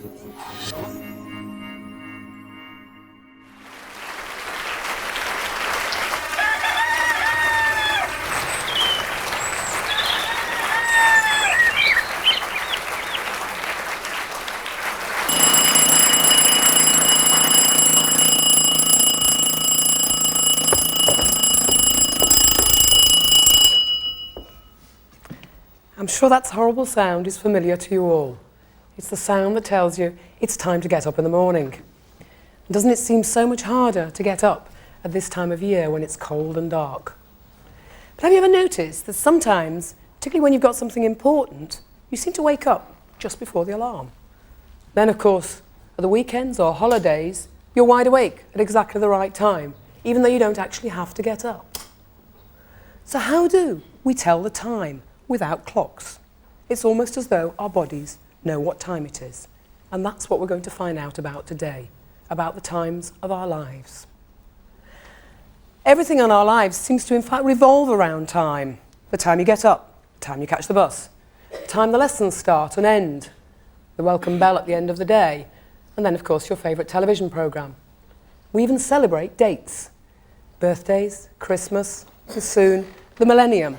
I'm sure that horrible sound is familiar to you all. It's the sound that tells you it's time to get up in the morning. Doesn't it seem so much harder to get up at this time of year when it's cold and dark? But have you ever noticed that sometimes, particularly when you've got something important, you seem to wake up just before the alarm? Then, of course, at the weekends or holidays, you're wide awake at exactly the right time, even though you don't actually have to get up. So how do we tell the time without clocks? It's almost as though our bodies know what time it is. And that's what we're going to find out about today, about the times of our lives. Everything in our lives seems to in fact revolve around time. The time you get up, the time you catch the bus, the time the lessons start and end, the welcome bell at the end of the day, and then of course your favourite television programme. We even celebrate dates, birthdays, Christmas, and soon the millennium.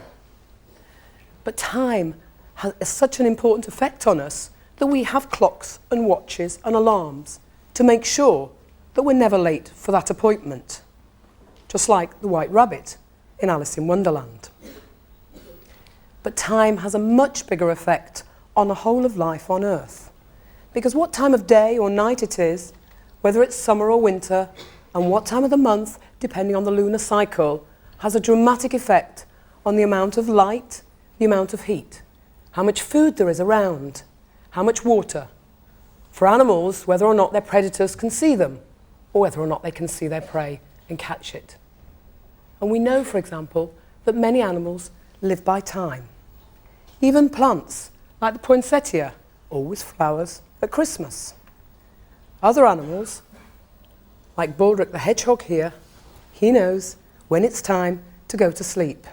But time has such an important effect on us that we have clocks and watches and alarms to make sure that we're never late for that appointment, just like the White Rabbit in Alice in Wonderland. But time has a much bigger effect on the whole of life on Earth, because what time of day or night it is, whether it's summer or winter, and what time of the month, depending on the lunar cycle, has a dramatic effect on the amount of light, the amount of heat, how much food there is around, how much water. For animals, whether or not their predators can see them, or whether or not they can see their prey and catch it. And we know, for example, that many animals live by time. Even plants, like the poinsettia, always flowers at Christmas. Other animals, like Baldric the hedgehog here, he knows when it's time to go to sleep.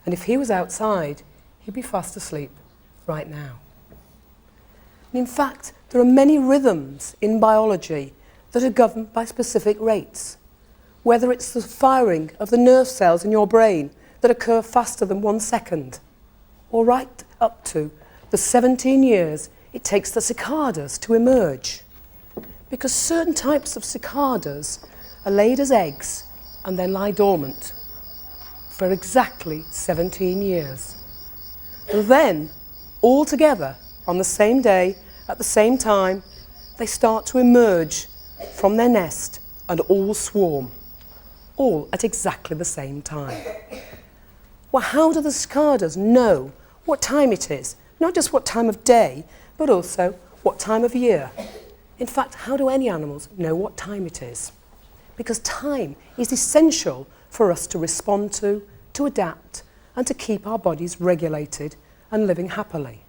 And if he was outside, he'd be fast asleep right now. And in fact, there are many rhythms in biology that are governed by specific rates. Whether it's the firing of the nerve cells in your brain that occur faster than 1 second, or right up to the 17 years it takes the cicadas to emerge. Because certain types of cicadas are laid as eggs and then lie dormant for exactly 17 years. And then, all together, on the same day, at the same time, they start to emerge from their nest and all swarm, all at exactly the same time. Well, how do the cicadas know what time it is? Not just what time of day, but also what time of year. In fact, how do any animals know what time it is? Because time is essential for us to respond to adapt, and to keep our bodies regulated and living happily.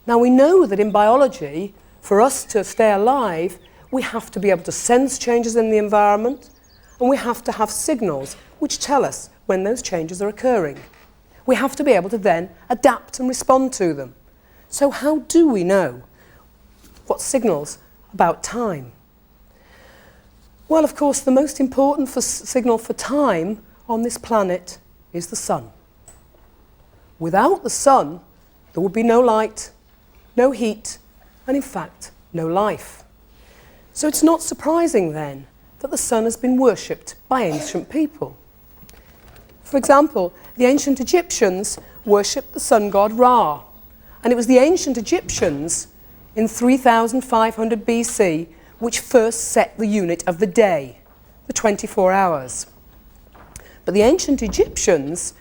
Now we know that in biology, for us to stay alive, we have to be able to sense changes in the environment, and we have to have signals which tell us when those changes are occurring. We have to be able to then adapt and respond to them. So how do we know what signals about time? Well, of course, the most important signal for time on this planet is the sun. Without the sun, there would be no light, no heat, and in fact, no life. So it's not surprising then that the sun has been worshipped by ancient people. For example, the ancient Egyptians worshipped the sun god Ra, and it was the ancient Egyptians in 3500 BC which first set the unit of the day, the 24 hours. But the ancient Egyptians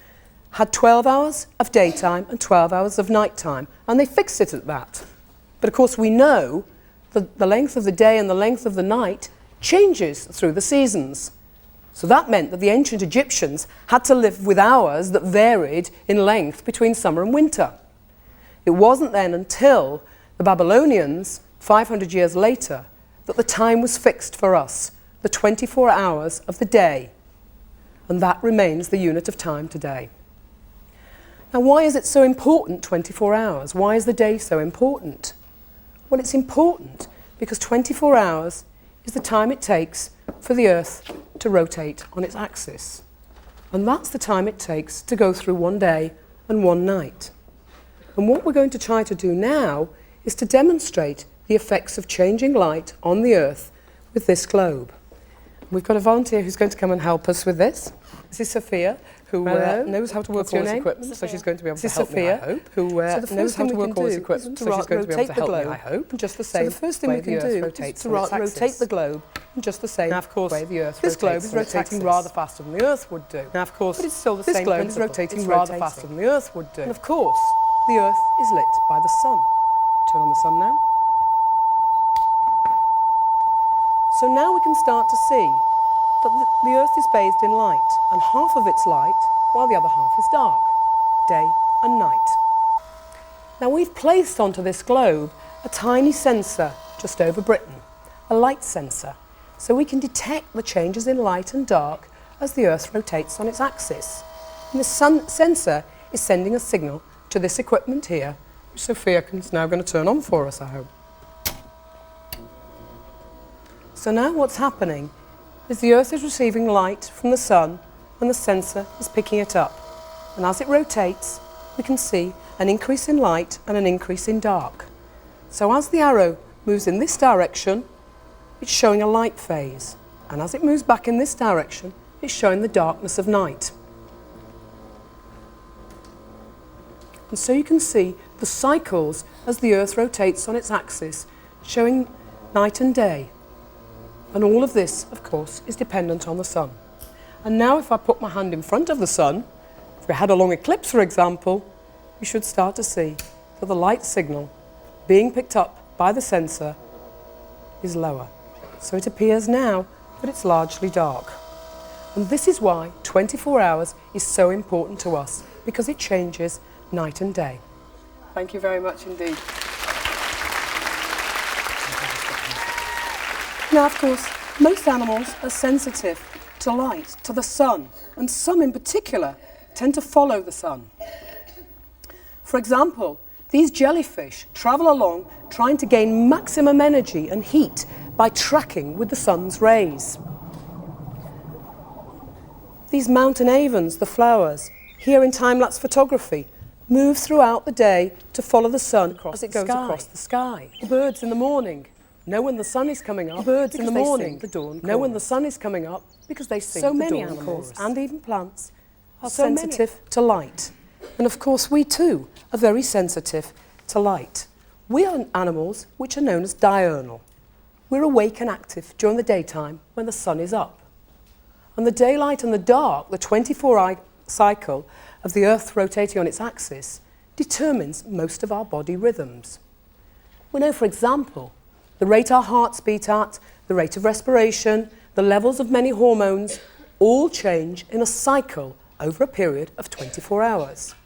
had 12 hours of daytime and 12 hours of nighttime, and they fixed it at that. But of course we know that the length of the day and the length of the night changes through the seasons. So that meant that the ancient Egyptians had to live with hours that varied in length between summer and winter. It wasn't then until the Babylonians, 500 years later, that the time was fixed for us, the 24 hours of the day. And that remains the unit of time today. Now, why is it so important, 24 hours? Why is the day so important? Well, it's important because 24 hours is the time it takes for the Earth to rotate on its axis. And that's the time it takes to go through one day and one night. And what we're going to try to do now is to demonstrate the effects of changing light on the Earth with this globe. We've got a volunteer who's going to come and help us with this. This is Sophia, who knows how to work all this equipment, so she's going to be able to help me, I hope. Who knows how to work all this equipment, so she's going to be able to help me, I hope. Just the same. So the first thing we can do is to rotate the globe in just the same way the Earth rotates. This globe is rotating rather faster than the Earth would do. Now, of course, but it's still the same principle. This globe is rotating rather faster than the Earth would do. And of course, the Earth is lit by the sun. Turn on the sun now. So now we can start to see that the Earth is bathed in light, and half of it's light, while the other half is dark, day and night. Now we've placed onto this globe a tiny sensor just over Britain, a light sensor, so we can detect the changes in light and dark as the Earth rotates on its axis. And the sensor is sending a signal to this equipment here, which Sophia is now going to turn on for us, I hope. So now what's happening is the Earth is receiving light from the sun and the sensor is picking it up. And as it rotates, we can see an increase in light and an increase in dark. So as the arrow moves in this direction, it's showing a light phase. And as it moves back in this direction, it's showing the darkness of night. And so you can see the cycles as the Earth rotates on its axis, showing night and day. And all of this, of course, is dependent on the sun. And now if I put my hand in front of the sun, if we had a long eclipse, for example, we should start to see that the light signal being picked up by the sensor is lower. So it appears now that it's largely dark. And this is why 24 hours is so important to us, because it changes night and day. Thank you very much indeed. Now, of course, most animals are sensitive to light, to the sun, and some in particular tend to follow the sun. For example, these jellyfish travel along trying to gain maximum energy and heat by tracking with the sun's rays. These mountain avens, the flowers, here in time-lapse photography, move throughout the day to follow the sun as it goes across the sky. The birds in the morning know when the sun is coming up. The birds in the morning know when the sun is coming up because they sing so many animals and even plants are sensitive to light. And of course we too are very sensitive to light. We are animals which are known as diurnal. We're awake and active during the daytime when the sun is up. And the daylight and the dark, the 24-hour cycle of the Earth rotating on its axis, determines most of our body rhythms. We know, for example, the rate our hearts beat at, the rate of respiration, the levels of many hormones, all change in a cycle over a period of 24 hours.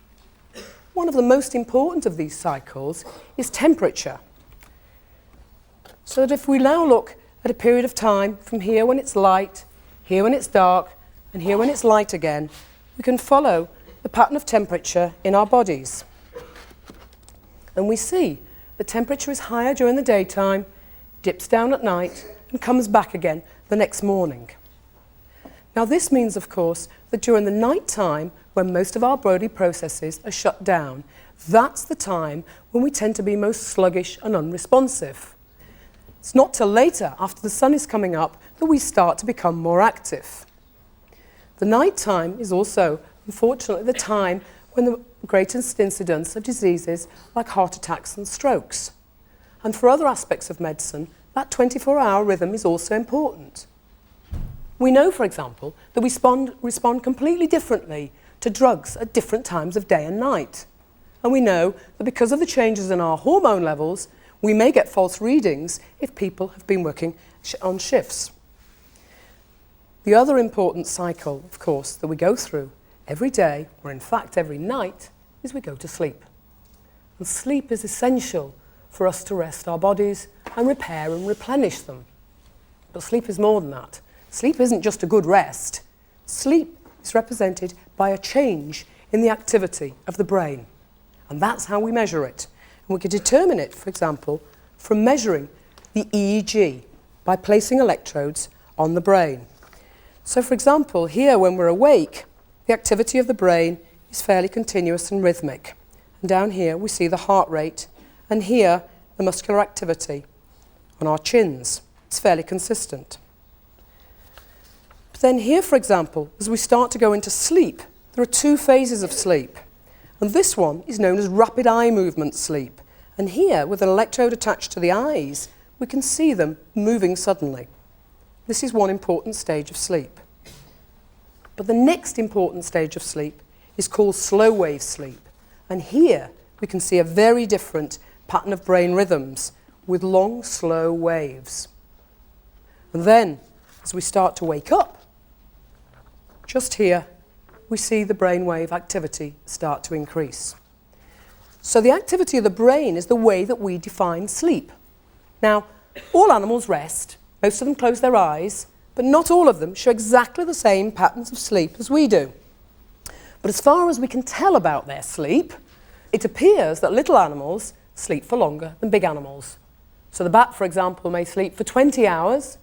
One of the most important of these cycles is temperature. So that if we now look at a period of time from here when it's light, here when it's dark, and here when it's light again, we can follow the pattern of temperature in our bodies. And we see the temperature is higher during the daytime, dips down at night, and comes back again the next morning. Now this means, of course, that during the night time, when most of our body processes are shut down, that's the time when we tend to be most sluggish and unresponsive. It's not till later, after the sun is coming up, that we start to become more active. The night time is also, unfortunately, the time when the greatest incidence of diseases like heart attacks and strokes. And for other aspects of medicine, that 24-hour rhythm is also important. We know, for example, that we respond completely differently to drugs at different times of day and night. And we know that because of the changes in our hormone levels, we may get false readings if people have been working on shifts. The other important cycle, of course, that we go through every day, or in fact every night, is we go to sleep. And sleep is essential for us to rest our bodies and repair and replenish them. But sleep is more than that. Sleep isn't just a good rest. Sleep is represented by a change in the activity of the brain. And that's how we measure it. And we can determine it, for example, from measuring the EEG by placing electrodes on the brain. So for example, here when we're awake, the activity of the brain is fairly continuous and rhythmic. And down here we see the heart rate, and here the muscular activity on our chins. It's fairly consistent. But then here, for example, as we start to go into sleep, there are two phases of sleep. And this one is known as rapid eye movement sleep. And here, with an electrode attached to the eyes, we can see them moving suddenly. This is one important stage of sleep. But the next important stage of sleep is called slow wave sleep. And here we can see a very different pattern of brain rhythms with long, slow waves. And then, as we start to wake up, just here, we see the brainwave activity start to increase. So the activity of the brain is the way that we define sleep. Now, all animals rest. Most of them close their eyes, but not all of them show exactly the same patterns of sleep as we do. But as far as we can tell about their sleep, it appears that little animals sleep for longer than big animals. So the bat, for example, may sleep for 20 hours,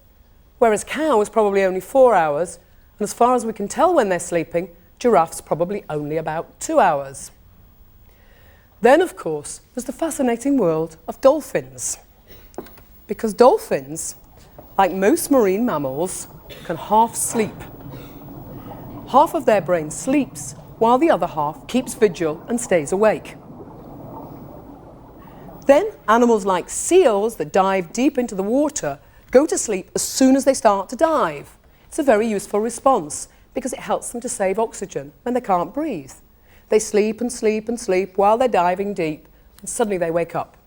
whereas cows probably only 4 hours, and as far as we can tell when they're sleeping, giraffes probably only about 2 hours. Then, of course, there's the fascinating world of dolphins. Because dolphins, like most marine mammals, can half sleep. Half of their brain sleeps, while the other half keeps vigil and stays awake. Then, animals like seals that dive deep into the water go to sleep as soon as they start to dive. It's a very useful response because it helps them to save oxygen when they can't breathe. They sleep and sleep and sleep while they're diving deep, and suddenly they wake up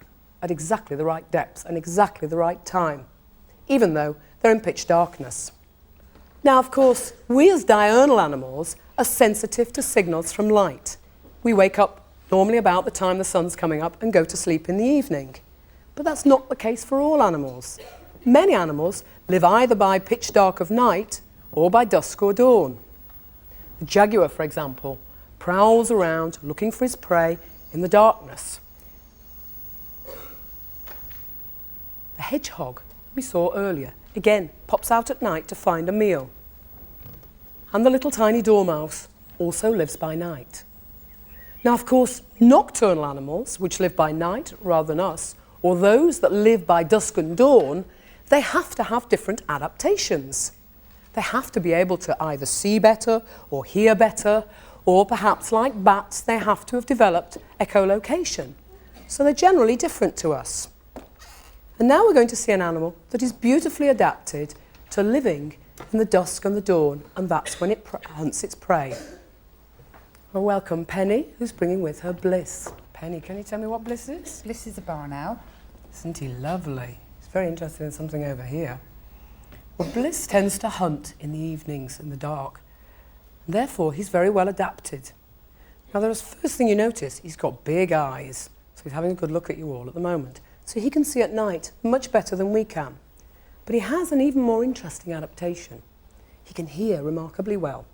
at exactly the right depth and exactly the right time, even though they're in pitch darkness. Now, of course, we as diurnal animals are sensitive to signals from light. We wake up normally about the time the sun's coming up and go to sleep in the evening. But that's not the case for all animals. Many animals live either by pitch dark of night or by dusk or dawn. The jaguar, for example, prowls around looking for his prey in the darkness. The hedgehog we saw earlier, again, pops out at night to find a meal. And the little tiny dormouse also lives by night. Now, of course, nocturnal animals, which live by night rather than us, or those that live by dusk and dawn, they have to have different adaptations. They have to be able to either see better or hear better, or perhaps like bats, they have to have developed echolocation. So they're generally different to us. And now we're going to see an animal that is beautifully adapted to living in the dusk and the dawn, and that's when it hunts its prey. Well, welcome Penny, who's bringing with her Bliss. Penny, can you tell me what Bliss is? Bliss is a barn owl. Isn't he lovely? He's very interested in something over here. Well, Bliss tends to hunt in the evenings in the dark. Therefore, he's very well adapted. Now, the first thing you notice, he's got big eyes. So he's having a good look at you all at the moment. So he can see at night much better than we can. But he has an even more interesting adaptation. He can hear remarkably well.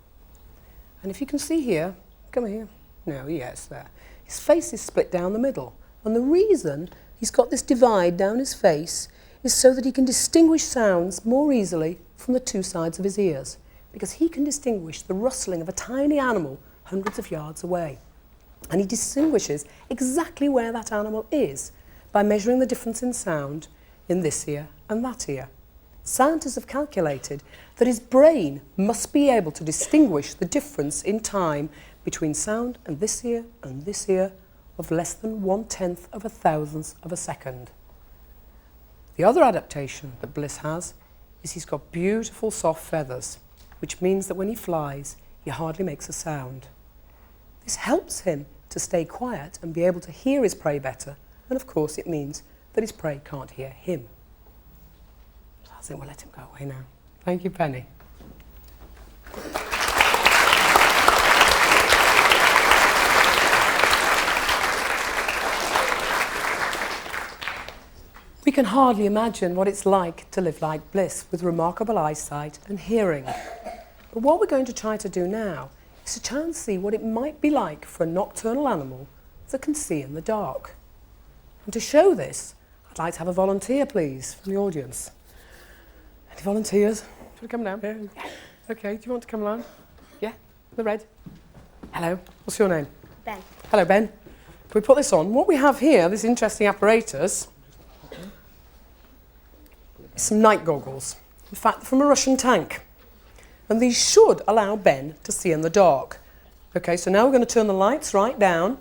And if you can see here, come here. No, yes, there. His face is split down the middle. And the reason he's got this divide down his face is so that he can distinguish sounds more easily from the two sides of his ears, because he can distinguish the rustling of a tiny animal hundreds of yards away. And he distinguishes exactly where that animal is by measuring the difference in sound in this ear and that ear. Scientists have calculated that his brain must be able to distinguish the difference in time between sound and this ear of less than 1/10 of a thousandth of a second. The other adaptation that Bliss has is he's got beautiful soft feathers, which means that when he flies, he hardly makes a sound. This helps him to stay quiet and be able to hear his prey better, and of course it means that his prey can't hear him. So I think we'll let him go away now. Thank you, Penny. We can hardly imagine what it's like to live like Bliss with remarkable eyesight and hearing. But what we're going to try to do now is to try and see what it might be like for a nocturnal animal that can see in the dark. And to show this, I'd like to have a volunteer, please, from the audience. Any volunteers? Do you want to come down? Yeah. Okay, do you want to come along? Yeah, the red. Hello, what's your name? Ben. Hello, Ben. Can we put this on? What we have here, this interesting apparatus, is some night goggles. In fact, from a Russian tank. And these should allow Ben to see in the dark. Okay, so now we're going to turn the lights right down.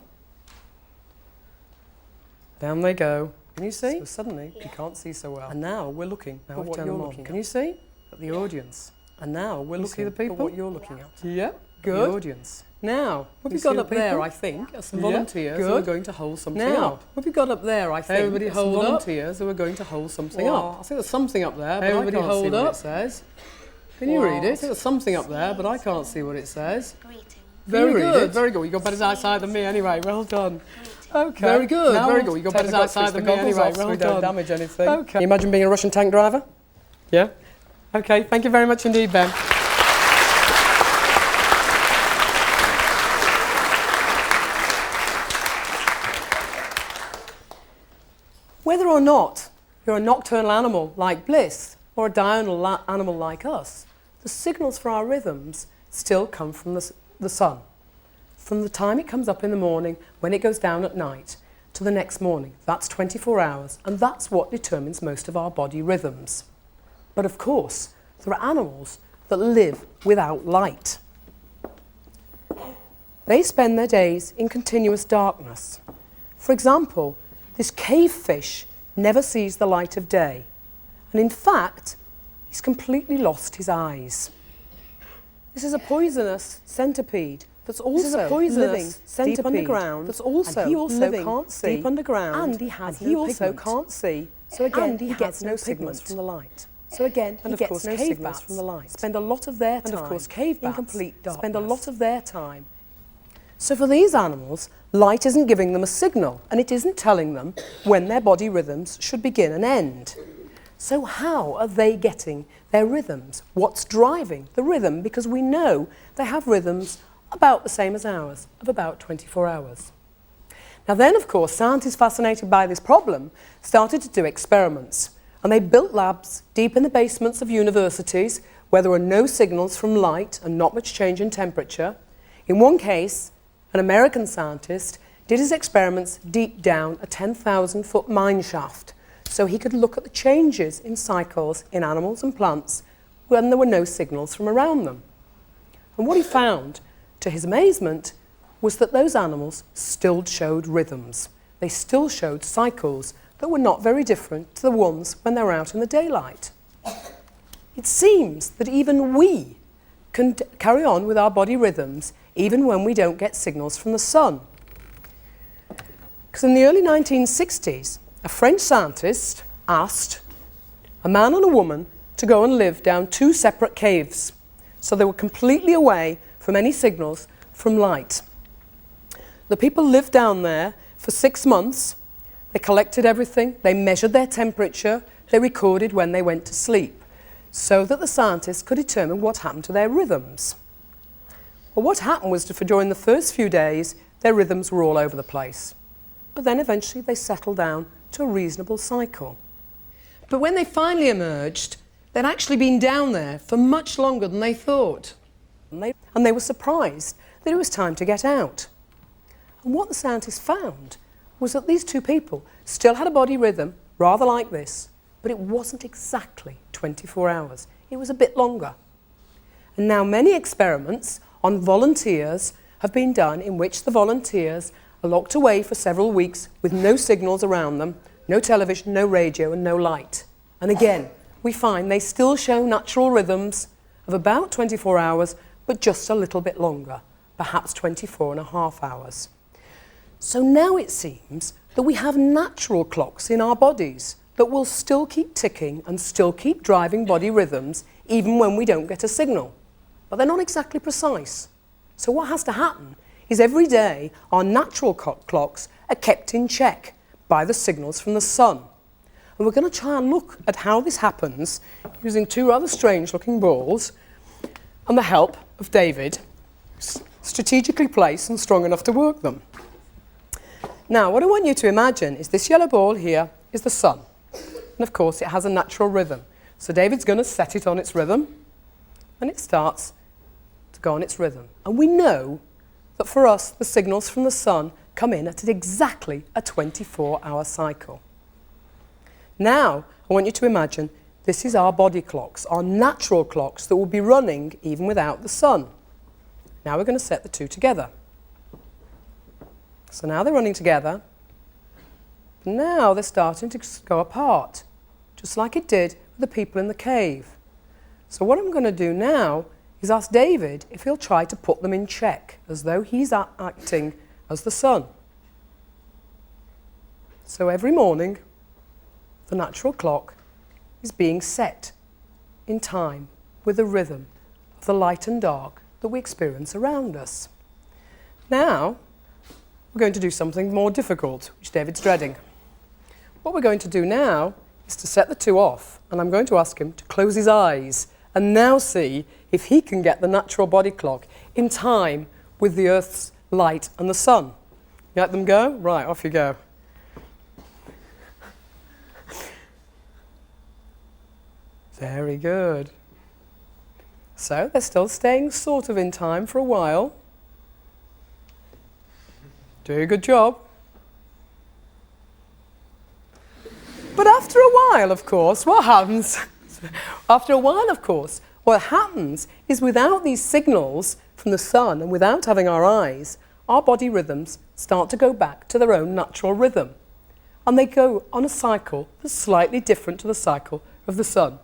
Down they go. Can you see? So suddenly, you can't see so well. And now we're looking at what you're looking at. Can you see? At the audience. And now we're looking at the people. What you're looking at. Yep, good. The audience. Now, what we've got up there, I think, are some volunteers who are going to hold something up. What we've got up there, I think, everybody hold some volunteers who are going to hold something up. I think there's something up there, but everybody I can't hold see what it says. Can you read it? I think there's something up there, but I can't see what it says. Greeting. Very good, very good. You got better eyesight than me anyway, well done. Okay. Very good, very good. You got better eyesight than me anyway, well done. Don't damage anything. Okay. Can you imagine being a Russian tank driver? Yeah? Okay, thank you very much indeed, Ben. Whether or not you're a nocturnal animal like Bliss or a diurnal animal like us, the signals for our rhythms still come from the sun. From the time it comes up in the morning, when it goes down at night, to the next morning. That's 24 hours, and that's what determines most of our body rhythms. But of course, there are animals that live without light. They spend their days in continuous darkness. For example, this cave fish never sees the light of day. And in fact, he's completely lost his eyes. This is a poisonous centipede that's also living deep underground. That's also he also living can't see deep underground, and he has no also can't see. So again, he gets no signals from the light. So again, he gets no signals from the light. Spend a lot of their time, and of course, cave bats in complete darkness. Spend a lot of their time. So for these animals, light isn't giving them a signal, and it isn't telling them when their body rhythms should begin and end. So how are they getting their rhythms? What's driving the rhythm? Because we know they have rhythms about the same as ours, of about 24 hours. Now then, of course, scientists fascinated by this problem started to do experiments, and they built labs deep in the basements of universities where there were no signals from light and not much change in temperature. In one case, an American scientist did his experiments deep down a 10,000-foot mine shaft, so he could look at the changes in cycles in animals and plants when there were no signals from around them. And what he found, to his amazement, was that those animals still showed rhythms. They still showed cycles that were not very different to the ones when they were out in the daylight. It seems that even we can carry on with our body rhythms even when we don't get signals from the sun. Because in the early 1960s, a French scientist asked a man and a woman to go and live down two separate caves. So they were completely away from any signals from light. The people lived down there for 6 months. They collected everything, they measured their temperature, they recorded when they went to sleep, so that the scientists could determine what happened to their rhythms. Well, what happened was that during the first few days, their rhythms were all over the place. But then eventually they settled down to a reasonable cycle. But when they finally emerged, they'd actually been down there for much longer than they thought. And they were surprised that it was time to get out. And what the scientists found was that these two people still had a body rhythm, rather like this, but it wasn't exactly 24 hours. It was a bit longer. And now many experiments on volunteers have been done in which the volunteers are locked away for several weeks with no signals around them, no television, no radio, and no light. And again, we find they still show natural rhythms of about 24 hours, but just a little bit longer, perhaps 24 and a half hours. So now it seems that we have natural clocks in our bodies that will still keep ticking and still keep driving body rhythms even when we don't get a signal. But they're not exactly precise. So what has to happen is every day our natural clocks are kept in check by the signals from the sun. And we're going to try and look at how this happens using two rather strange looking balls and the help of David, strategically placed and strong enough to work them. Now, what I want you to imagine is this yellow ball here is the sun. And of course, it has a natural rhythm. So David's going to set it on its rhythm, and it starts to go on its rhythm. And we know that for us, the signals from the sun come in at exactly a 24-hour cycle. Now, I want you to imagine this is our body clocks, our natural clocks that will be running even without the sun. Now we're going to set the two together. So now they're running together. Now they're starting to go apart, just like it did with the people in the cave. So what I'm going to do now is ask David if he'll try to put them in check, as though he's acting as the sun. So every morning, the natural clock is being set in time with the rhythm of the light and dark that we experience around us. Now, we're going to do something more difficult, which David's dreading. What we're going to do now is to set the two off, and I'm going to ask him to close his eyes and now see if he can get the natural body clock in time with the Earth's light and the sun. You let them go? Right, off you go. Very good. So they're still staying sort of in time for a while. Doing a good job. But after a while, of course, what happens? After a while, of course, what happens is without these signals from the sun and without having our eyes, our body rhythms start to go back to their own natural rhythm. And they go on a cycle that's slightly different to the cycle of the sun.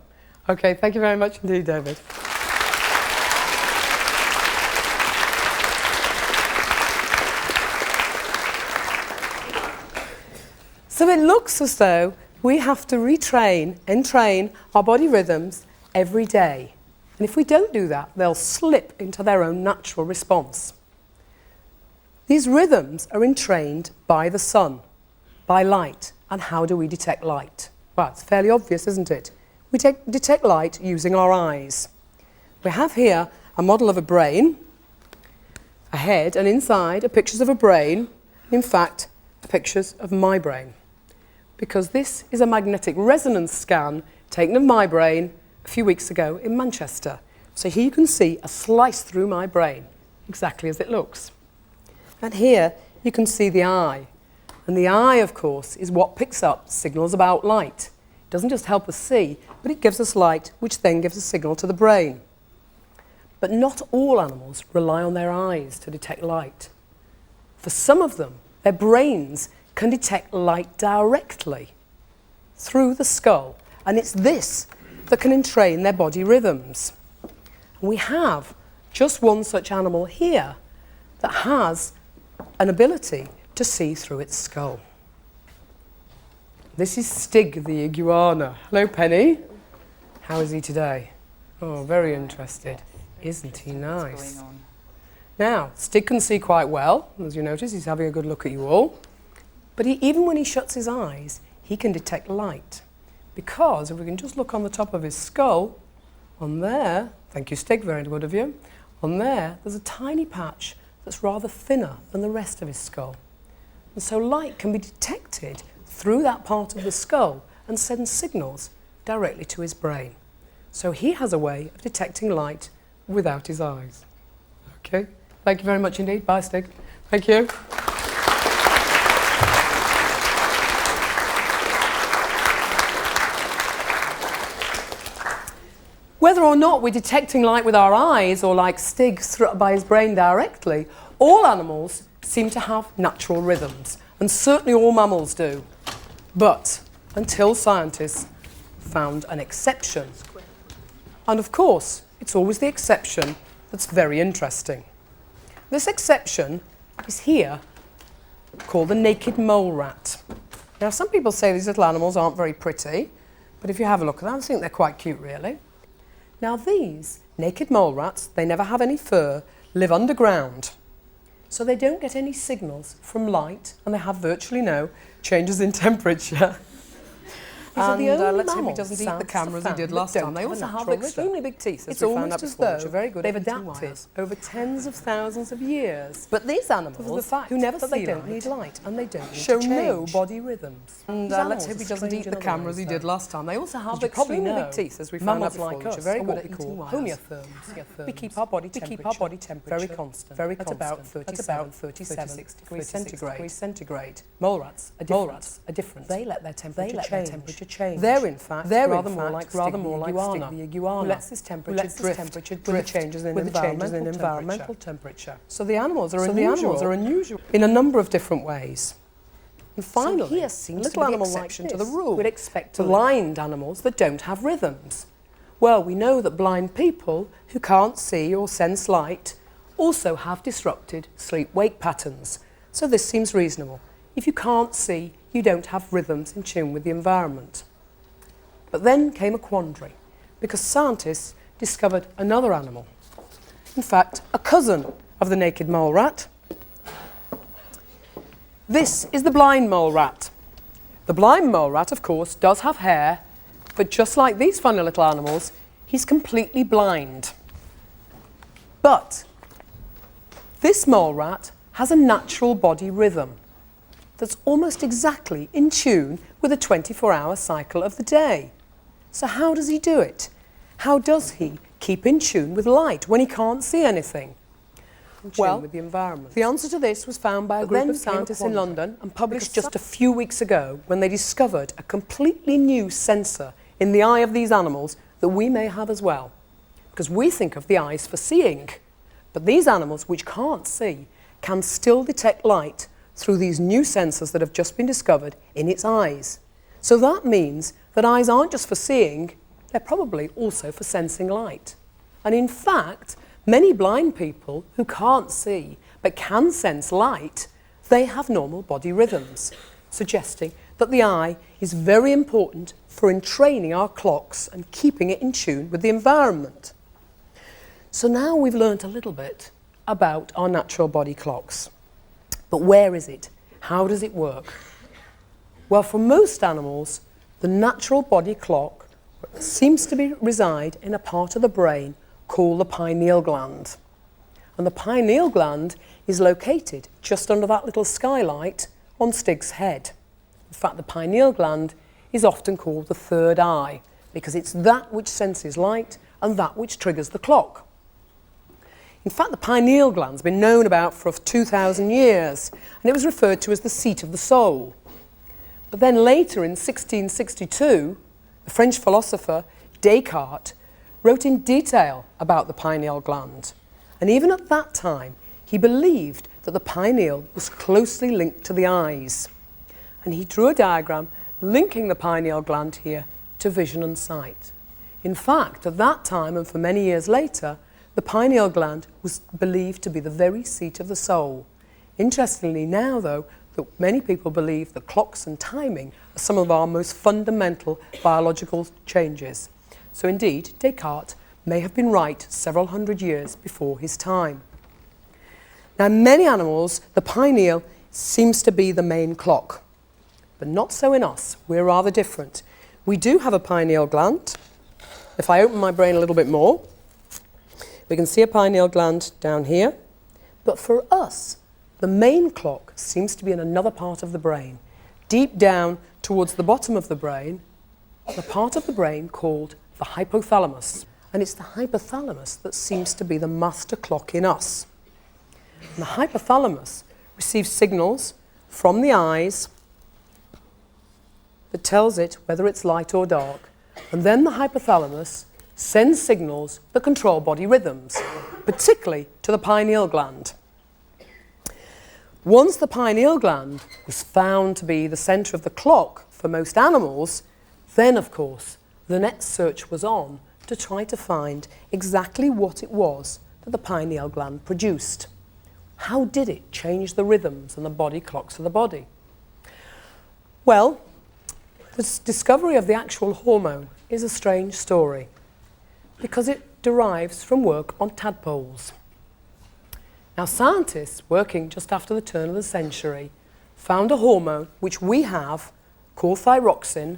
Okay, thank you very much indeed, David. So it looks as though we have to entrain our body rhythms every day. And if we don't do that, they'll slip into their own natural response. These rhythms are entrained by the sun, by light. And how do we detect light? Well, it's fairly obvious, isn't it? We detect light using our eyes. We have here a model of a brain, a head, and inside are pictures of a brain, in fact, pictures of my brain. Because this is a magnetic resonance scan taken of my brain a few weeks ago in Manchester. So here you can see a slice through my brain, exactly as it looks. And here you can see the eye. And the eye, of course, is what picks up signals about light. It doesn't just help us see, but it gives us light, which then gives a signal to the brain. But not all animals rely on their eyes to detect light. For some of them, their brains can detect light directly through the skull, and it's this that can entrain their body rhythms. And we have just one such animal here that has an ability to see through its skull. This is Stig the iguana. Hello, Penny. How is he today? Oh, very interested. Isn't he nice? What's going on? Now, Stig can see quite well. As you notice, he's having a good look at you all. But even when he shuts his eyes, he can detect light. Because if we can just look on the top of his skull, on there, thank you, Stig, very good of you, on there, there's a tiny patch that's rather thinner than the rest of his skull. And so light can be detected through that part of the skull and send signals directly to his brain. So he has a way of detecting light without his eyes. Okay, thank you very much indeed. Bye, Stig. Thank you. Whether or not we're detecting light with our eyes or like Stig by his brain directly, all animals seem to have natural rhythms, and certainly all mammals do. But until scientists found an exception. And of course, it's always the exception that's very interesting. This exception is here, called the naked mole rat. Now, some people say these little animals aren't very pretty, but if you have a look at them, I think they're quite cute, really. Now, these naked mole rats, they never have any fur, live underground. So they don't get any signals from light, and they have virtually no changes in temperature. These are the only let's hope he mammals doesn't eat the scientists camera as he have did found last that time. They don't also have have natural extremely rhythm. big teeth, as It's we found almost out as before, though which are very good they've at eating adapted wires. over tens of thousands of years. But these To the animals, fact who never that they see don't light, need light and they don't need show to no change. body rhythms. And let's hope he doesn't eat the camera as he did last time. They also have extremely big teeth, as we found out before, which are very good at eating wires. Homeotherms. We keep our body temperature very constant, at about 37 degrees centigrade. Mole rats are different. They let their temperature change. They're in fact rather more like the iguana, who lets this temperature drift with the changes in environmental temperature. So the animals are unusual in a number of different ways. And finally, So here seems a little to be the animal exception like to the this rule. we'd expect blind animals that don't have rhythms. Well, we know that blind people who can't see or sense light also have disrupted sleep-wake patterns. So this seems reasonable. If you can't see, you don't have rhythms in tune with the environment. But then came a quandary, because scientists discovered another animal. In fact, a cousin of the naked mole rat. This is the blind mole rat. The blind mole rat, of course, does have hair, but just like these funny little animals, he's completely blind. But this mole rat has a natural body rhythm that's almost exactly in tune with the 24-hour cycle of the day. So how does he do it? How does he keep in tune with light when he can't see anything? Well, with the environment. The answer to this was found by a group of scientists in London and published just a few weeks ago when they discovered a completely new sensor in the eye of these animals that we may have as well. Because we think of the eyes for seeing, but these animals which can't see can still detect light through these new sensors that have just been discovered in its eyes. So that means that eyes aren't just for seeing, they're probably also for sensing light. And in fact, many blind people who can't see but can sense light, they have normal body rhythms, suggesting that the eye is very important for entraining our clocks and keeping it in tune with the environment. So now we've learnt a little bit about our natural body clocks. But where is it? How does it work? Well, for most animals, the natural body clock seems to reside in a part of the brain called the pineal gland. And the pineal gland is located just under that little skylight on Stig's head. In fact, the pineal gland is often called the third eye because it's that which senses light and that which triggers the clock. In fact, the pineal gland's been known about for 2,000 years and it was referred to as the seat of the soul. But then later in 1662, the French philosopher Descartes wrote in detail about the pineal gland. And even at that time, he believed that the pineal was closely linked to the eyes. And he drew a diagram linking the pineal gland here to vision and sight. In fact, at that time and for many years later, the pineal gland was believed to be the very seat of the soul. Interestingly now, though, that many people believe that clocks and timing are some of our most fundamental biological changes. So indeed, Descartes may have been right several hundred years before his time. Now, in many animals, the pineal seems to be the main clock, but not so in us. We're rather different. We do have a pineal gland. If I open my brain a little bit more, we can see a pineal gland down here. But for us, the main clock seems to be in another part of the brain, deep down towards the bottom of the brain, the part of the brain called the hypothalamus. And it's the hypothalamus that seems to be the master clock in us. And the hypothalamus receives signals from the eyes that tells it whether it's light or dark. And then the hypothalamus sends signals that control body rhythms, particularly to the pineal gland. Once the pineal gland was found to be the centre of the clock for most animals, then of course the next search was on to try to find exactly what it was that the pineal gland produced. How did it change the rhythms and the body clocks of the body? Well, the discovery of the actual hormone is a strange story because it derives from work on tadpoles. Now, scientists working just after the turn of the century found a hormone which we have called thyroxine,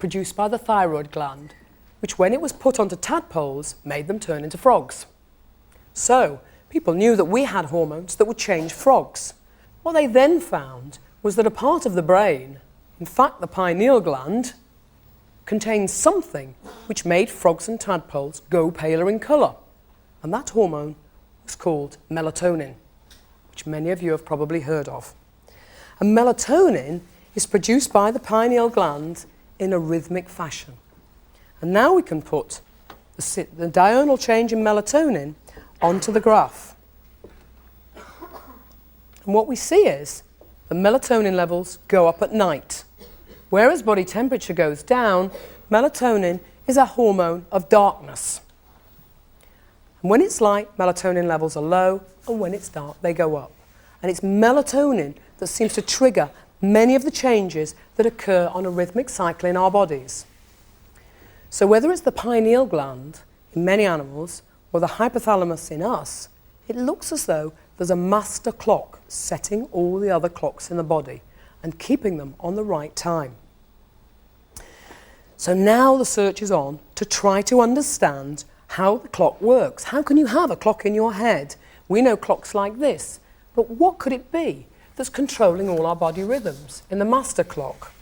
produced by the thyroid gland, which when it was put onto tadpoles made them turn into frogs. So people knew that we had hormones that would change frogs. What they then found was that a part of the brain, in fact the pineal gland, contained something which made frogs and tadpoles go paler in colour. And that hormone was called melatonin, which many of you have probably heard of. And melatonin is produced by the pineal gland in a rhythmic fashion. And now we can put the diurnal change in melatonin onto the graph. And what we see is the melatonin levels go up at night. Whereas body temperature goes down, melatonin is a hormone of darkness. And when it's light, melatonin levels are low, and when it's dark, they go up. And it's melatonin that seems to trigger many of the changes that occur on a rhythmic cycle in our bodies. So whether it's the pineal gland in many animals or the hypothalamus in us, it looks as though there's a master clock setting all the other clocks in the body and keeping them on the right time. So now the search is on to try to understand how the clock works. How can you have a clock in your head? We know clocks like this, but what could it be that's controlling all our body rhythms in the master clock?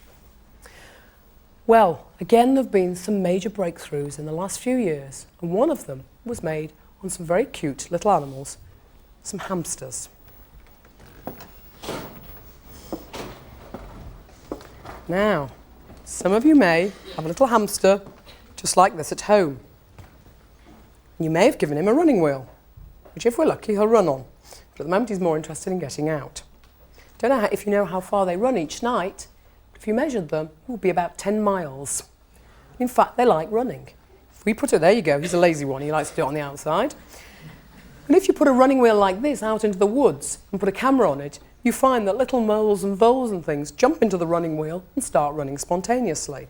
Well, again, there have been some major breakthroughs in the last few years, and one of them was made on some very cute little animals, some hamsters. Now, some of you may have a little hamster just like this at home. You may have given him a running wheel, which if we're lucky he'll run on, but at the moment he's more interested in getting out. Don't know if you know how far they run each night, but if you measured them, it would be about 10 miles. In fact, they like running. If we put it, there you go, he's a lazy one, he likes to do it on the outside. And if you put a running wheel like this out into the woods and put a camera on it, you find that little moles and voles and things jump into the running wheel and start running spontaneously.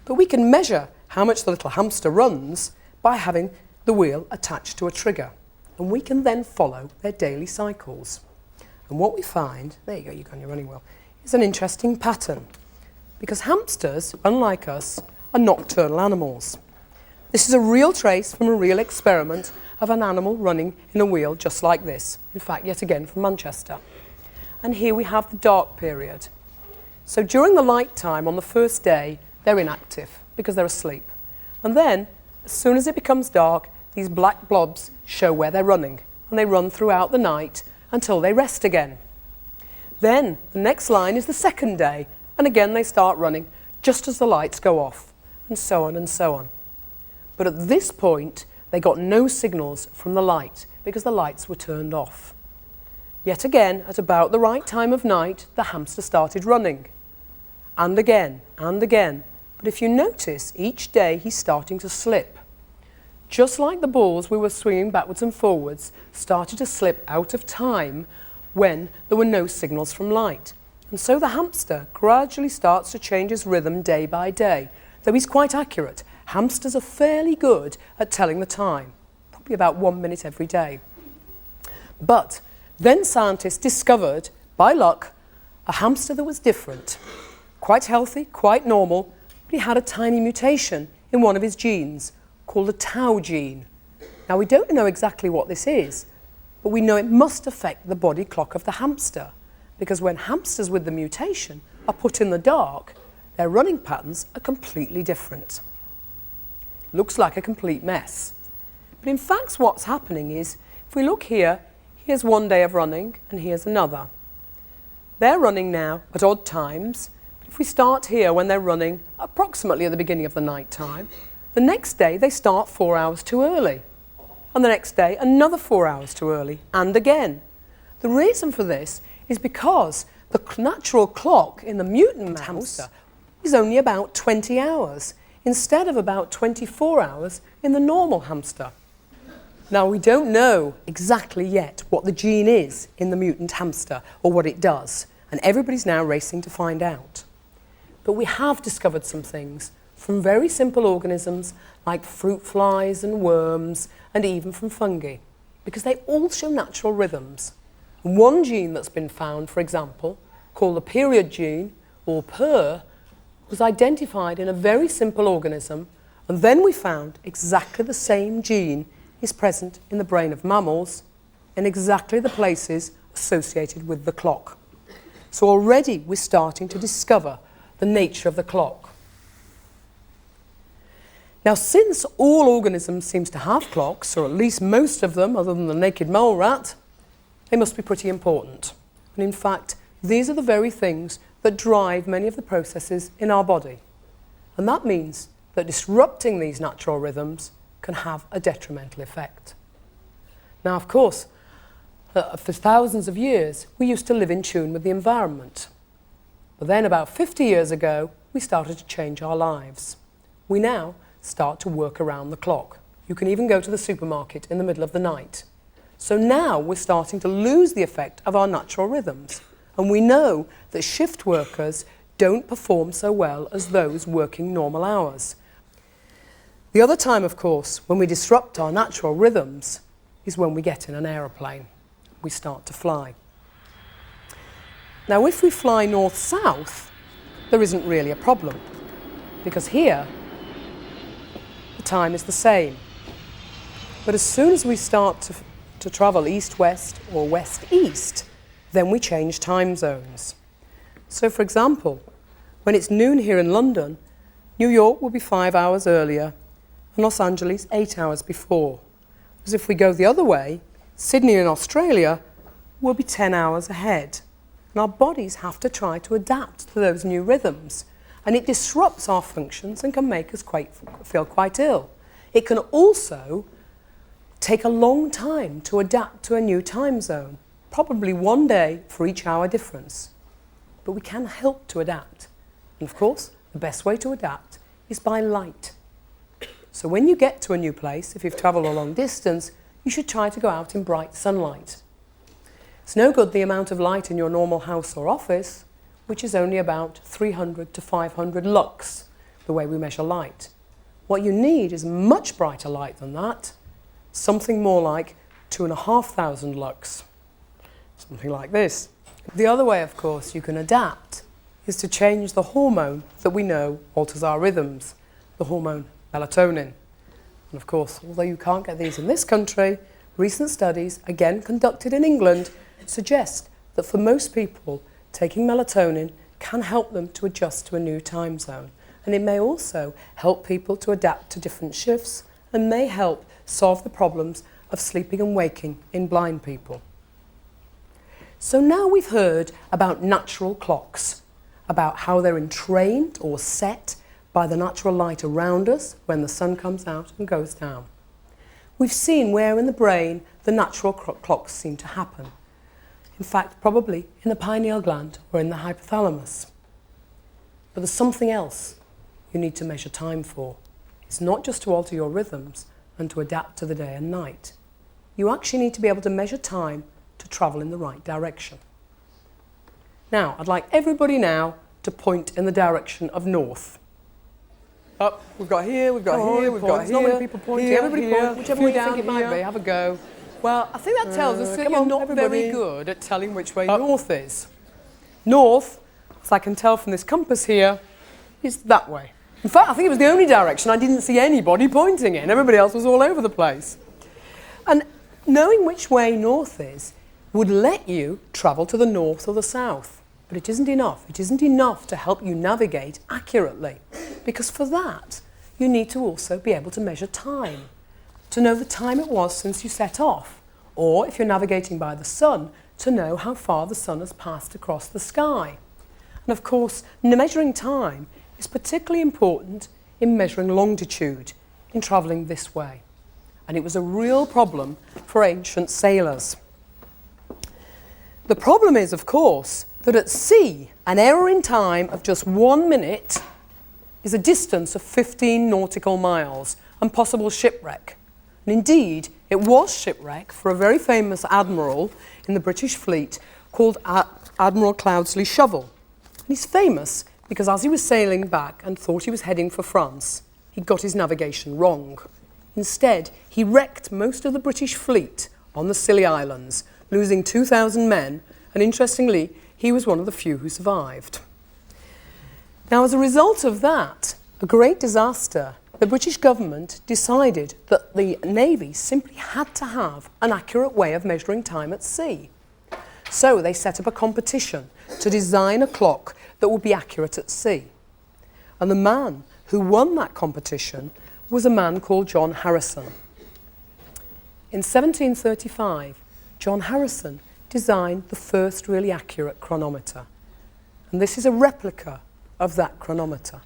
But we can measure how much the little hamster runs by having the wheel attached to a trigger. And we can then follow their daily cycles. And what we find, there you go, you go on your running wheel, is an interesting pattern. Because hamsters, unlike us, are nocturnal animals. This is a real trace from a real experiment of an animal running in a wheel just like this. In fact, yet again from Manchester. And here we have the dark period. So during the light time on the first day, they're inactive because they're asleep. And then, as soon as it becomes dark, these black blobs show where they're running. And they run throughout the night until they rest again. Then the next line is the second day, and again they start running just as the lights go off, and so on and so on. But at this point, they got no signals from the light because the lights were turned off. Yet again, at about the right time of night, the hamster started running. And again, and again. But if you notice, each day he's starting to slip. Just like the balls we were swinging backwards and forwards started to slip out of time when there were no signals from light. And so the hamster gradually starts to change his rhythm day by day. Though he's quite accurate, hamsters are fairly good at telling the time, probably about 1 minute every day. But then scientists discovered, by luck, a hamster that was different. Quite healthy, quite normal, but he had a tiny mutation in one of his genes, called the tau gene. Now we don't know exactly what this is, but we know it must affect the body clock of the hamster, because when hamsters with the mutation are put in the dark, their running patterns are completely different. Looks like a complete mess. But in fact what's happening is, if we look here, here's one day of running and here's another. They're running now at odd times. If we start here when they're running approximately at the beginning of the night time, the next day they start 4 hours too early. And the next day another 4 hours too early, and again. The reason for this is because the natural clock in the mutant hamster is only about 20 hours, instead of about 24 hours in the normal hamster. Now we don't know exactly yet what the gene is in the mutant hamster or what it does, and everybody's now racing to find out. But we have discovered some things from very simple organisms like fruit flies and worms, and even from fungi, because they all show natural rhythms. And one gene that's been found, for example, called the period gene, or PER, was identified in a very simple organism, and then we found exactly the same gene is present in the brain of mammals in exactly the places associated with the clock. So already we're starting to discover the nature of the clock. Now, since all organisms seem to have clocks, or at least most of them, other than the naked mole rat, they must be pretty important. And in fact, these are the very things that drive many of the processes in our body. And that means that disrupting these natural rhythms can have a detrimental effect. Now, of course, for thousands of years, we used to live in tune with the environment. But then about 50 years ago, we started to change our lives. We now start to work around the clock. You can even go to the supermarket in the middle of the night. So now we're starting to lose the effect of our natural rhythms. And we know that shift workers don't perform so well as those working normal hours. The other time, of course, when we disrupt our natural rhythms is when we get in an aeroplane. We start to fly. Now, if we fly north-south, there isn't really a problem, because here the time is the same. But as soon as we start to travel east-west or west-east, then we change time zones. So, for example, when it's noon here in London, New York will be 5 hours earlier and Los Angeles 8 hours before. Because if we go the other way, Sydney in Australia will be 10 hours ahead. And our bodies have to try to adapt to those new rhythms. And it disrupts our functions and can make us feel quite ill. It can also take a long time to adapt to a new time zone, probably 1 day for each hour difference. But we can help to adapt. And of course, the best way to adapt is by light. So when you get to a new place, if you've travelled a long distance, you should try to go out in bright sunlight. It's no good the amount of light in your normal house or office, which is only about 300 to 500 lux, the way we measure light. What you need is much brighter light than that, something more like 2,500 lux, something like this. The other way, of course, you can adapt is to change the hormone that we know alters our rhythms, the hormone melatonin. And of course, although you can't get these in this country, recent studies, again conducted in England, suggest that for most people, taking melatonin can help them to adjust to a new time zone. And it may also help people to adapt to different shifts and may help solve the problems of sleeping and waking in blind people. So now we've heard about natural clocks, about how they're entrained or set by the natural light around us when the sun comes out and goes down. We've seen where in the brain the natural clocks seem to happen. In fact, probably in the pineal gland or in the hypothalamus. But there's something else you need to measure time for. It's not just to alter your rhythms and to adapt to the day and night. You actually need to be able to measure time to travel in the right direction. Now, I'd like everybody now to point in the direction of north. Up, we've got here, we've got here, we've got here. Not many people pointing. Everybody point, whichever way you think it might be. Have a go. Well, I think that tells us that you're not very good at telling which way north is. North, as I can tell from this compass here, is that way. In fact, I think it was the only direction I didn't see anybody pointing in. Everybody else was all over the place. And knowing which way north is would let you travel to the north or the south. But it isn't enough. It isn't enough to help you navigate accurately. Because for that, you need to also be able to measure time. To know the time it was since you set off. Or, if you're navigating by the sun, to know how far the sun has passed across the sky. And of course, measuring time is particularly important in measuring longitude, in travelling this way. And it was a real problem for ancient sailors. The problem is, of course, that at sea, an error in time of just 1 minute is a distance of 15 nautical miles and possible shipwreck. And indeed, it was shipwreck for a very famous admiral in the British fleet called Admiral Cloudesley Shovel. And he's famous because as he was sailing back and thought he was heading for France, he got his navigation wrong. Instead, he wrecked most of the British fleet on the Scilly Islands, losing 2,000 men, and interestingly, he was one of the few who survived. Now, as a result of that, a great disaster, the British government decided that the Navy simply had to have an accurate way of measuring time at sea. So they set up a competition to design a clock that would be accurate at sea. And the man who won that competition was a man called John Harrison. In 1735, John Harrison designed the first really accurate chronometer. And this is a replica of that chronometer.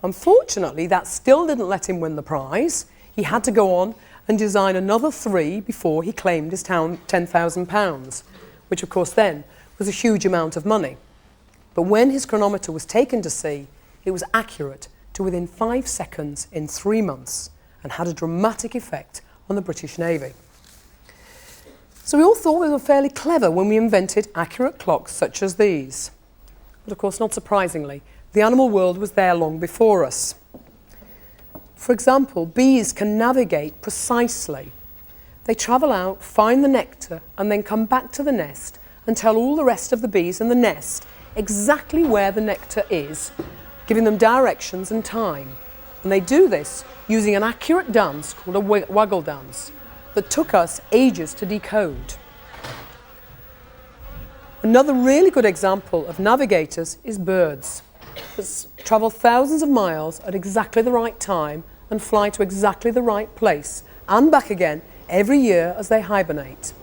Unfortunately, that still didn't let him win the prize. He had to go on and design another 3 before he claimed his £10,000, which of course then was a huge amount of money. But when his chronometer was taken to sea, it was accurate to within 5 seconds in 3 months and had a dramatic effect on the British Navy. So we all thought we were fairly clever when we invented accurate clocks such as these. But of course, not surprisingly, the animal world was there long before us. For example, bees can navigate precisely. They travel out, find the nectar, and then come back to the nest and tell all the rest of the bees in the nest exactly where the nectar is, giving them directions and time. And they do this using an accurate dance called a waggle dance that took us ages to decode. Another really good example of navigators is birds that travel thousands of miles at exactly the right time and fly to exactly the right place and back again every year as they hibernate.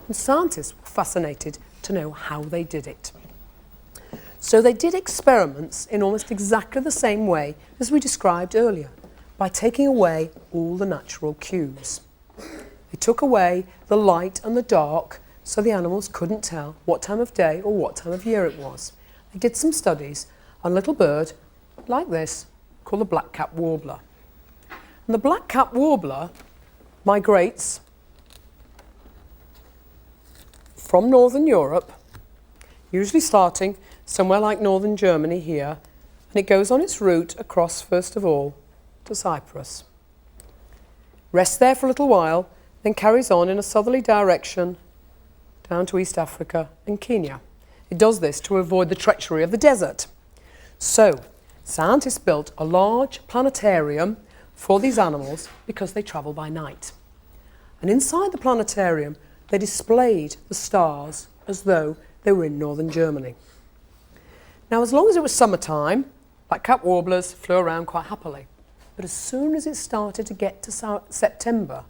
And scientists were fascinated to know how they did it. So they did experiments in almost exactly the same way as we described earlier, by taking away all the natural cues. They took away the light and the dark so the animals couldn't tell what time of day or what time of year it was. They did some studies on a little bird like this called the black-capped warbler. And the black-capped warbler migrates from northern Europe, usually starting somewhere like northern Germany here, and it goes on its route across, first of all, to Cyprus. Rests there for a little while, then carries on in a southerly direction down to East Africa and Kenya. It does this to avoid the treachery of the desert. So, scientists built a large planetarium for these animals because they travel by night. And inside the planetarium, they displayed the stars as though they were in northern Germany. Now, as long as it was summertime, black-capped warblers flew around quite happily. But as soon as it started to get to September,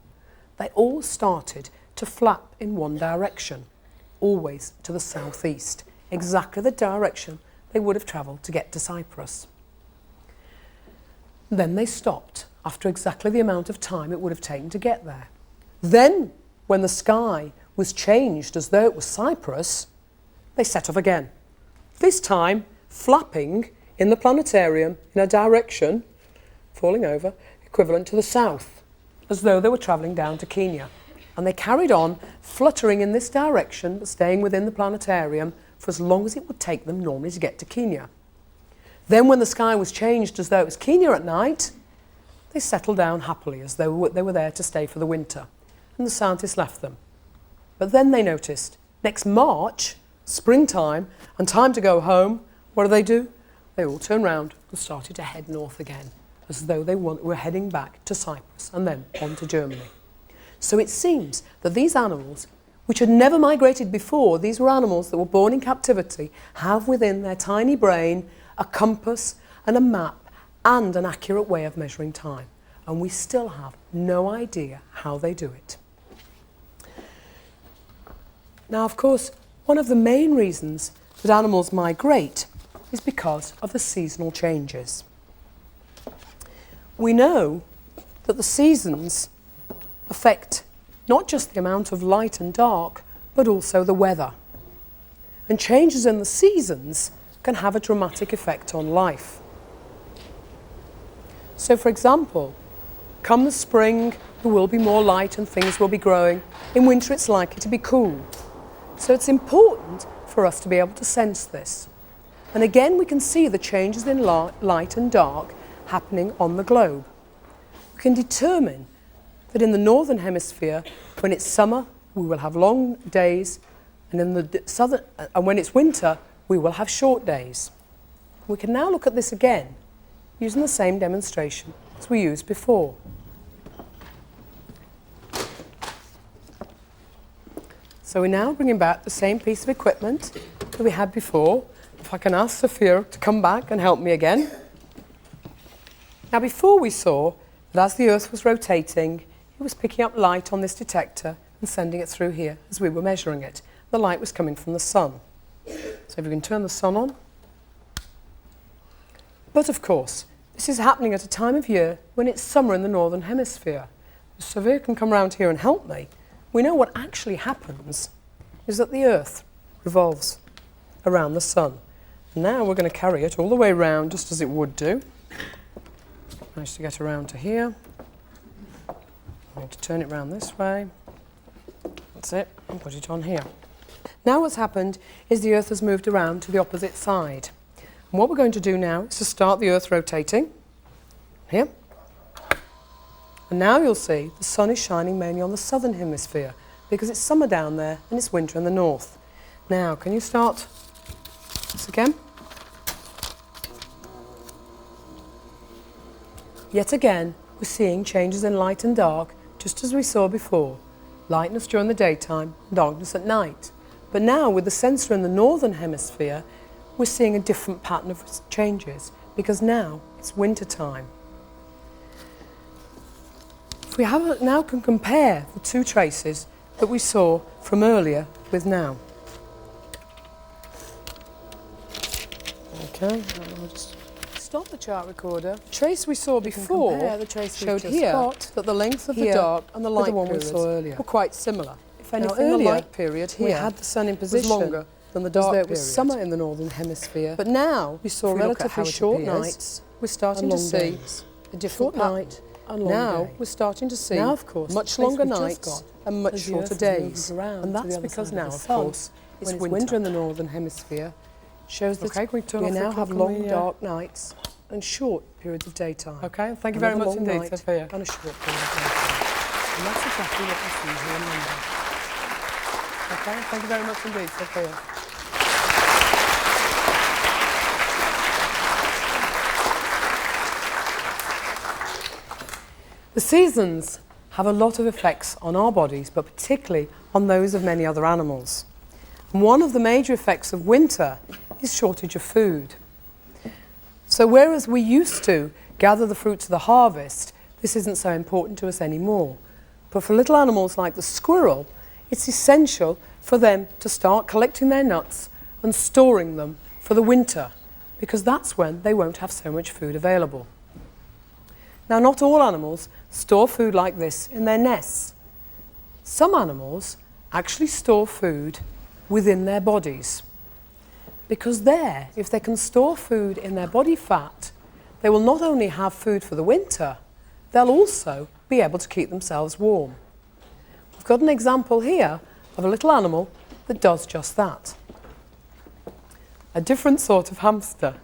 they all started to flap in one direction, always to the southeast, exactly the direction they would have travelled to get to Cyprus. Then they stopped after exactly the amount of time it would have taken to get there. Then, when the sky was changed as though it was Cyprus, they set off again. This time, flapping in the planetarium in a direction, falling over, equivalent to the south, as though they were travelling down to Kenya. And they carried on fluttering in this direction, but staying within the planetarium for as long as it would take them normally to get to Kenya. Then when the sky was changed as though it was Kenya at night, they settled down happily as though they were there to stay for the winter. And the scientists left them. But then they noticed, next March, springtime, and time to go home, what do? They all turned round and started to head north again, as though they were heading back to Cyprus and then on to Germany. So it seems that these animals, which had never migrated before, these were animals that were born in captivity, have within their tiny brain a compass and a map and an accurate way of measuring time. And we still have no idea how they do it. Now, of course, one of the main reasons that animals migrate is because of the seasonal changes. We know that the seasons affect not just the amount of light and dark, but also the weather. And changes in the seasons can have a dramatic effect on life. So, for example, come the spring, there will be more light and things will be growing. In winter, it's likely to be cool. So it's important for us to be able to sense this. And again, we can see the changes in light and dark happening on the globe. We can determine that in the northern hemisphere, when it's summer, we will have long days, and in the southern, and when it's winter, we will have short days. We can now look at this again, using the same demonstration as we used before. So we're now bringing back the same piece of equipment that we had before. If I can ask Sophia to come back and help me again. Now before we saw that as the Earth was rotating, it was picking up light on this detector and sending it through here as we were measuring it. The light was coming from the sun. So if we can turn the sun on. But of course, this is happening at a time of year when it's summer in the northern hemisphere. If Sophia can come round here and help me, we know what actually happens is that the Earth revolves around the sun. Now we're going to carry it all the way around just as it would do. Managed to get around to here. I'm going to turn it round this way. That's it, and put it on here. Now what's happened is the Earth has moved around to the opposite side. And what we're going to do now is to start the Earth rotating. Here. And now you'll see the sun is shining mainly on the southern hemisphere because it's summer down there and it's winter in the north. Now, can you start this again? Yet again, we're seeing changes in light and dark, just as we saw before. Lightness during the daytime, darkness at night. But now, with the sensor in the northern hemisphere, we're seeing a different pattern of changes because now it's winter time. We now can compare the two traces that we saw from earlier with now. Okay, I'll just stop the chart recorder. The trace we saw before showed here that the length of the dark and the light one we saw earlier were quite similar. If anything, the light period here we had the sun in position was longer than the dark period. There was summer in the northern hemisphere, but now we saw relatively short nights. We're starting to see a different night. Now we're starting to see of course, much longer nights and much shorter days. And that's because now, of course, it's winter in the northern hemisphere. Shows that we now have long dark nights and short periods of daytime. Okay, thank you very much indeed, Sophia. And a short period of daytime. And that's exactly what we see here in London. Okay, thank you very much indeed, Sophia. The seasons have a lot of effects on our bodies, but particularly on those of many other animals. And one of the major effects of winter is shortage of food. So whereas we used to gather the fruits of the harvest, this isn't so important to us anymore. But for little animals like the squirrel, it's essential for them to start collecting their nuts and storing them for the winter, because that's when they won't have so much food available. Now, not all animals store food like this in their nests. Some animals actually store food within their bodies. Because there, if they can store food in their body fat, they will not only have food for the winter, they'll also be able to keep themselves warm. We've got an example here of a little animal that does just that. A different sort of hamster.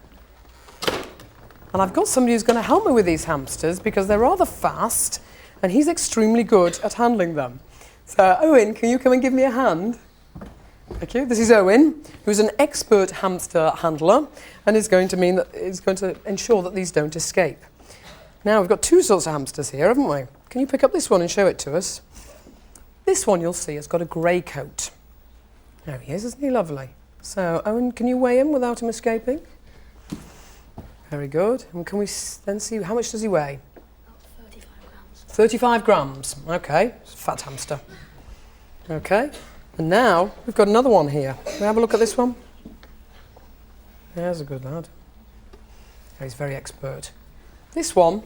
And I've got somebody who's going to help me with these hamsters because they're rather fast and he's extremely good at handling them. So Owen, can you come and give me a hand? Thank you. This is Owen, who's an expert hamster handler and is going to ensure that these don't escape. Now we've got two sorts of hamsters here, haven't we? Can you pick up this one and show it to us? This one you'll see has got a grey coat. There he is, isn't he lovely? So Owen, can you weigh him without him escaping? Very good. And can we then see, how much does he weigh? About 35 grams. 35 grams. Okay, it's a fat hamster. Okay, and now we've got another one here. Can we have a look at this one? There's a good lad. He's very expert. This one,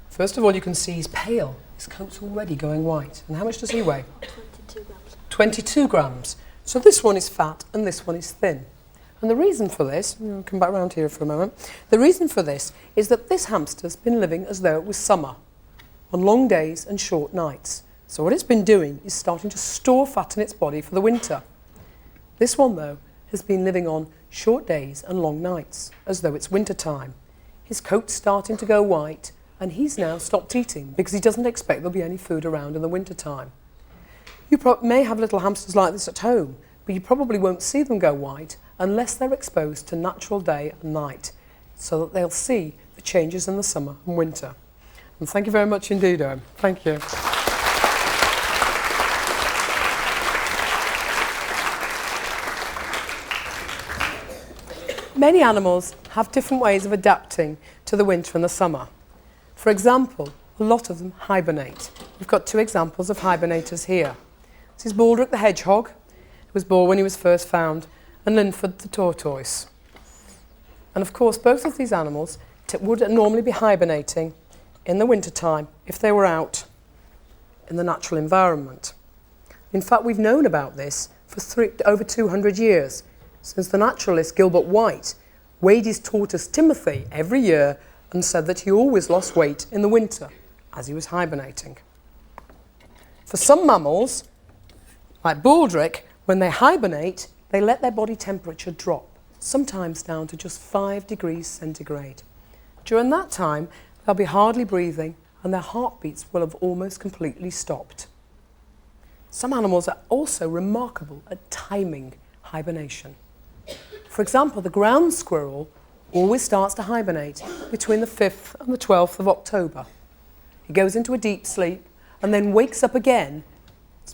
first of all, you can see he's pale. His coat's already going white. And how much does he weigh? 22 grams. 22 grams. So this one is fat and this one is thin. And the reason for this, I'll come back around here for a moment, the reason for this is that this hamster's been living as though it was summer, on long days and short nights. So what it's been doing is starting to store fat in its body for the winter. This one, though, has been living on short days and long nights, as though it's winter time. His coat's starting to go white, and he's now stopped eating because he doesn't expect there'll be any food around in the winter time. You may have little hamsters like this at home, but you probably won't see them go white unless they're exposed to natural day and night, so that they'll see the changes in the summer and winter. And thank you very much indeed, Owen. Thank you. Many animals have different ways of adapting to the winter and the summer. For example, a lot of them hibernate. We've got two examples of hibernators here. This is Baldric the hedgehog, who was born when he was first found, and Linford the tortoise. And of course, both of these animals would normally be hibernating in the wintertime if they were out in the natural environment. In fact, we've known about this for over 200 years, since the naturalist Gilbert White weighed his tortoise Timothy every year and said that he always lost weight in the winter as he was hibernating. For some mammals, like Baldric, when they hibernate, they let their body temperature drop, sometimes down to just 5 degrees centigrade. During that time, they'll be hardly breathing and their heartbeats will have almost completely stopped. Some animals are also remarkable at timing hibernation. For example, the ground squirrel always starts to hibernate between the 5th and the 12th of October. He goes into a deep sleep and then wakes up again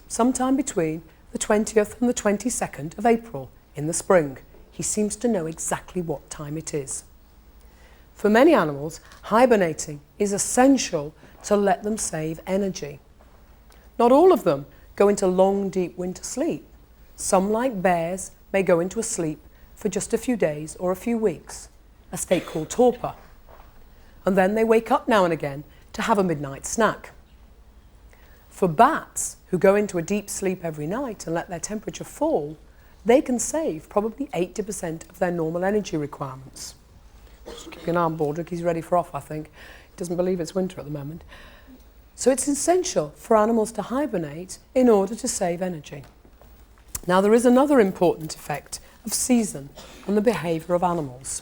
sometime between the 20th and the 22nd of April in the spring. He seems to know exactly what time it is. For many animals, hibernating is essential to let them save energy. Not all of them go into long, deep winter sleep. Some, like bears, may go into a sleep for just a few days or a few weeks, a state called torpor. And then they wake up now and again to have a midnight snack. For bats, who go into a deep sleep every night and let their temperature fall, they can save probably 80% of their normal energy requirements. Just keep an eye on Baldric, he's ready for off, I think. He doesn't believe it's winter at the moment. So it's essential for animals to hibernate in order to save energy. Now, there is another important effect of season on the behaviour of animals,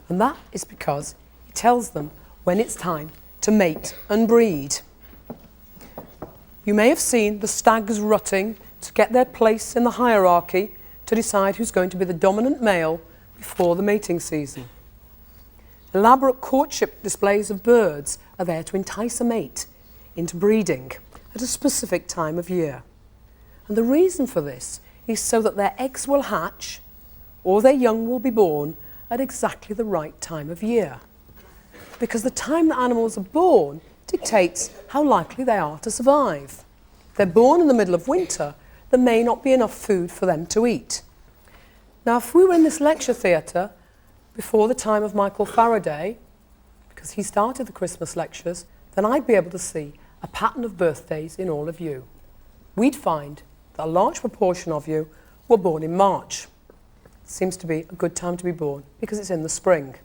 and that is because it tells them when it's time to mate and breed. You may have seen the stags rutting to get their place in the hierarchy to decide who's going to be the dominant male before the mating season. Elaborate courtship displays of birds are there to entice a mate into breeding at a specific time of year. And the reason for this is so that their eggs will hatch or their young will be born at exactly the right time of year. Because the time that animals are born dictates how likely they are to survive. If they're born in the middle of winter, there may not be enough food for them to eat. Now, if we were in this lecture theatre before the time of Michael Faraday, because he started the Christmas lectures, then I'd be able to see a pattern of birthdays in all of you. We'd find that a large proportion of you were born in March. It seems to be a good time to be born because it's in the spring.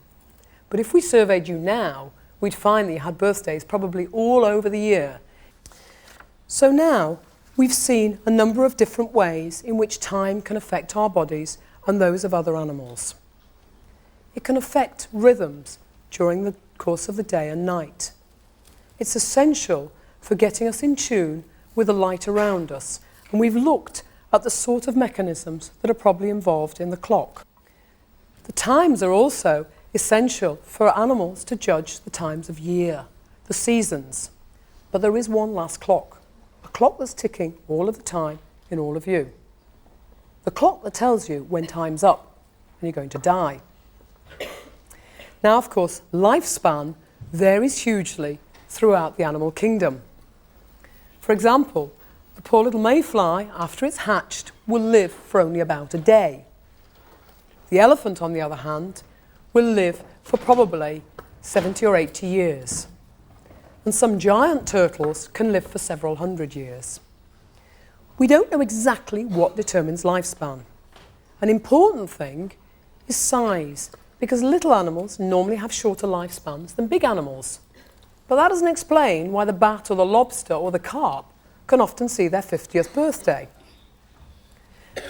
But if we surveyed you now, we'd find that you had birthdays probably all over the year. So now we've seen a number of different ways in which time can affect our bodies and those of other animals. It can affect rhythms during the course of the day and night. It's essential for getting us in tune with the light around us, and we've looked at the sort of mechanisms that are probably involved in the clock. The times are also essential for animals to judge the times of year, the seasons. But there is one last clock, a clock that's ticking all of the time in all of you. The clock that tells you when time's up and you're going to die. Now, of course, lifespan varies hugely throughout the animal kingdom. For example, the poor little mayfly, after it's hatched, will live for only about a day. The elephant, on the other hand, will live for probably 70 or 80 years. And some giant turtles can live for several hundred years. We don't know exactly what determines lifespan. An important thing is size, because little animals normally have shorter lifespans than big animals. But that doesn't explain why the bat or the lobster or the carp can often see their 50th birthday.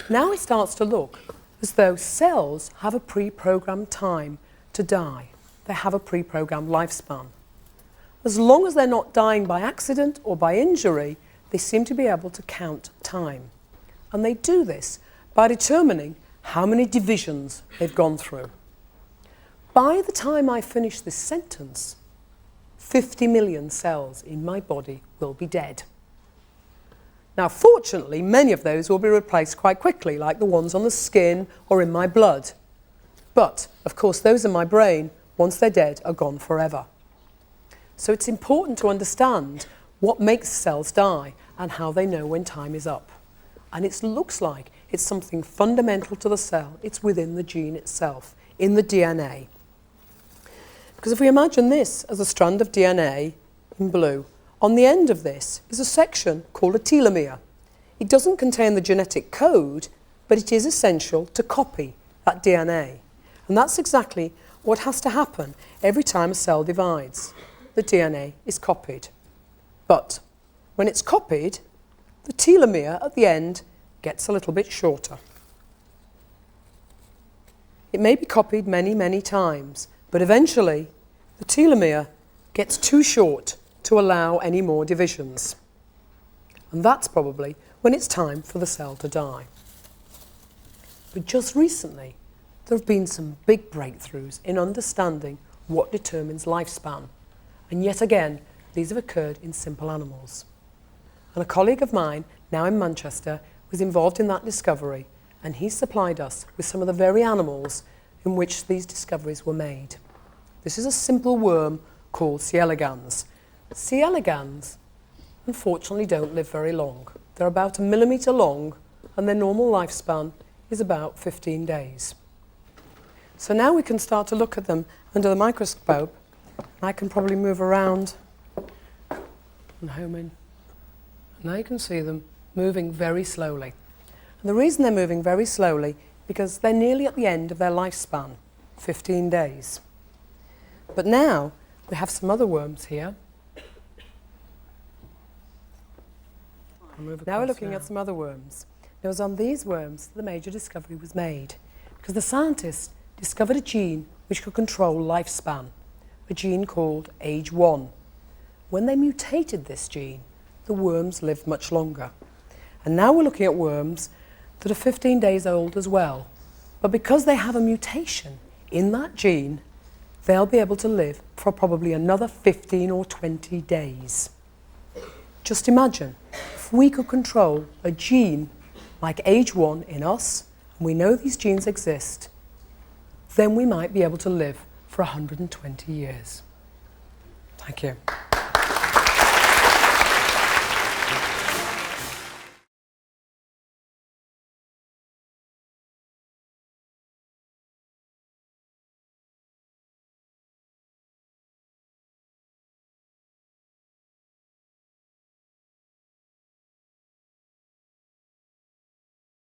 Now it starts to look as though cells have a pre-programmed time to die. They have a pre-programmed lifespan. As long as they're not dying by accident or by injury, they seem to be able to count time. And they do this by determining how many divisions they've gone through. By the time I finish this sentence, 50 million cells in my body will be dead. Now, fortunately, many of those will be replaced quite quickly, like the ones on the skin or in my blood. But, of course, those in my brain, once they're dead, are gone forever. So it's important to understand what makes cells die and how they know when time is up. And it looks like it's something fundamental to the cell. It's within the gene itself, in the DNA. Because if we imagine this as a strand of DNA in blue, on the end of this is a section called a telomere. It doesn't contain the genetic code, but it is essential to copy that DNA. And that's exactly what has to happen every time a cell divides. The DNA is copied. But when it's copied, the telomere at the end gets a little bit shorter. It may be copied many, many times, but eventually the telomere gets too short to allow any more divisions. And that's probably when it's time for the cell to die. But just recently, there have been some big breakthroughs in understanding what determines lifespan. And yet again, these have occurred in simple animals. And a colleague of mine, now in Manchester, was involved in that discovery, and he supplied us with some of the very animals in which these discoveries were made. This is a simple worm called C. elegans. C. elegans, unfortunately, don't live very long. They're about 1 millimetre long, and their normal lifespan is about 15 days. So now we can start to look at them under the microscope. I can probably move around and home in. Now you can see them moving very slowly. And the reason they're moving very slowly because they're nearly at the end of their lifespan, 15 days. But now we have some other worms here. Now we're looking at some other worms. It was on these worms that the major discovery was made, because the scientists discovered a gene which could control lifespan, a gene called age 1. When they mutated this gene, the worms lived much longer. And now we're looking at worms that are 15 days old as well. But because they have a mutation in that gene, they'll be able to live for probably another 15 or 20 days. Just imagine, if we could control a gene like age 1 in us, and we know these genes exist, then we might be able to live for 120 years. Thank you.